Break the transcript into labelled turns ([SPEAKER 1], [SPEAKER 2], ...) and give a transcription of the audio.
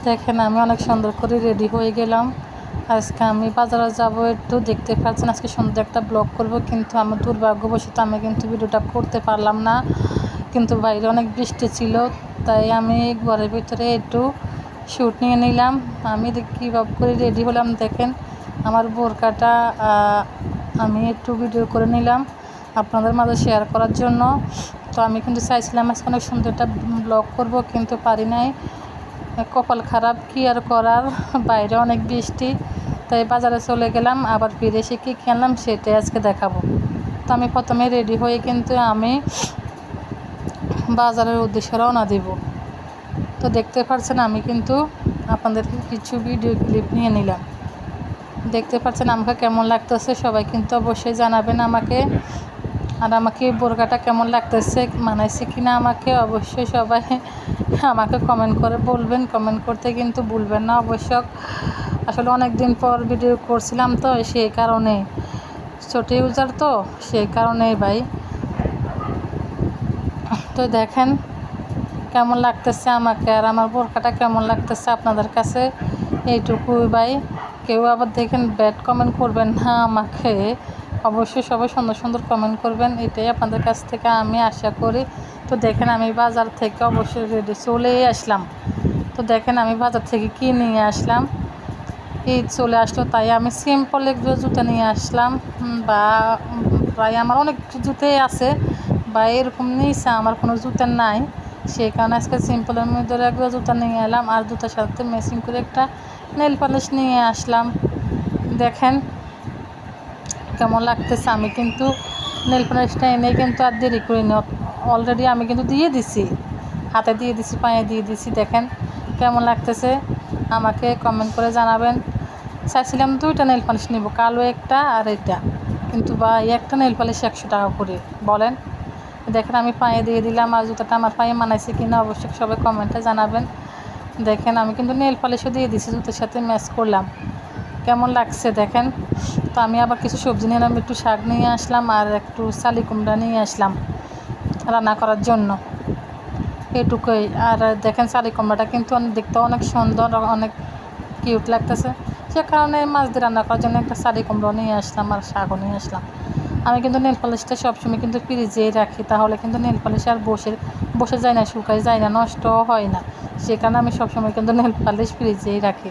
[SPEAKER 1] দেখেন আমি অনেক সুন্দর করে রেডি হয়ে গেলাম। আজকে আমি বাজারে যাব, একটু দেখতে পাচ্ছেন আজকে সুন্দর একটা ব্লগ করব, কিন্তু আমার দুর্ভাগ্যবশত আমি কিন্তু ভিডিওটা করতে পারলাম না। কিন্তু বাইরে অনেক বৃষ্টি ছিল, তাই আমি ঘরের ভিতরে একটু শ্যুট নিয়ে নিলাম। আমি কীভাবে করে রেডি হলাম দেখেন, আমার বোরকাটা আমি একটু ভিডিও করে নিলাম আপনাদের মাঝে শেয়ার করার জন্য। তো আমি কিন্তু চাইছিলাম আজকে অনেক সুন্দর একটা ব্লগ করব, কিন্তু পারি নাই, কপাল খারাপ, কি আর করার, বাইরে অনেক বৃষ্টি। তাই বাজারে চলে গেলাম, আবার ফিরে এসে কী খেলাম সেটাই আজকে দেখাবো। তো আমি প্রথমে রেডি হয়ে কিন্তু আমি বাজারের উদ্দেশ্যে রওনা দেব। তো দেখতে পাচ্ছেন আমি কিন্তু আপনাদেরকে কিছু ভিডিও ক্লিপ নিয়ে নিলাম। দেখতে পাচ্ছেন আমাকে কেমন লাগতেছে, সবাই কিন্তু অবশ্যই জানাবেন আমাকে। আর আমাকে বোরকাটা কেমন লাগতেছে, মানাইছে কিনা আমাকে অবশ্যই সবাই আমাকে কমেন্ট করে বলবেন। কমেন্ট করতে কিন্তু ভুলবেন না অবশ্য। আসলে অনেক দিন পর ভিডিও করছিলাম, তো সেই কারণে ছোট ইউজার, তো সেই কারণেই ভাই। তো দেখেন কেমন লাগতেছে আমাকে, আর আমার বোরকাটা কেমন লাগতেছে আপনাদের কাছে, এইটুকুই ভাই। কেউ আবার দেখেন ব্যাড কমেন্ট করবেন না আমাকে, অবশ্যই সবাই সুন্দর সুন্দর কমেন্ট করবেন, এটাই আপনাদের কাছ থেকে আমি আশা করি। তো দেখেন আমি বাজার থেকে অবশ্যই রেডি চলেই আসলাম। তো দেখেন আমি বাজার থেকে কী নিয়ে আসলাম, ঈদ চলে আসলো, তাই আমি সিম্পল একটু জুতো নিয়ে আসলাম। বা প্রায় আমার অনেক জুতোই আছে, বা এরকম নিয়েছে আমার কোনো জুতো নাই, সেই কারণে আজকে সিম্পলের মধ্যে একবার জুতো নিয়ে এলাম, আর জুতার সাথে ম্যাচিং করে একটা নেল পালিশ নিয়ে আসলাম। দেখেন কেমন লাগতেছে। আমি কিন্তু নেল পালিশটা এনেই কিন্তু আর দেরি করিনি, অলরেডি আমি কিন্তু দিয়ে দিছি, হাতে দিয়ে দিছি, পায়ে দিয়ে দিছি। দেখেন কেমন লাগতেছে আমাকে কমেন্ট করে জানাবেন। চাইছিলাম দুইটা নেল পালিশ নিব, কালো একটা আর এটা, কিন্তু বা একটা নেল পালিশ 100 টাকা করে বলেন। দেখেন আমি পায়ে দিয়ে দিলাম, আর জুতাটা আমার পায়ে মানাইছে কিনা অবশ্যই সবাই কমেন্টে জানাবেন। দেখেন আমি কিন্তু নেল পালিশও দিয়ে দিছি, জুতার সাথে ম্যাচ করলাম, কেমন লাগছে দেখেন। তো আমি আবার কিছু সবজি নিলাম, একটু শাক নিয়ে আসলাম, আর একটু শালি কুমড়া নিয়ে আসলাম রান্না করার জন্য, এটুকুই। আর দেখেন শালি কুমড়াটা কিন্তু দেখতে অনেক সুন্দর, অনেক কিউট লাগতেছে, সে কারণে মাছ দিয়ে রান্না করার জন্য একটা শালি কুমড়ো নিয়ে আসলাম, আর শাকও নিয়ে আসলাম। আমি কিন্তু নেল পালিশটা সবসময় কিন্তু ফ্রিজেই রাখি, তাহলে কিন্তু নেল পালিশ আর বসে যায় না, শুকায় যায় না, নষ্টও হয় না, সে কারণে আমি সবসময় কিন্তু নেল পালিশ ফ্রিজেই রাখি।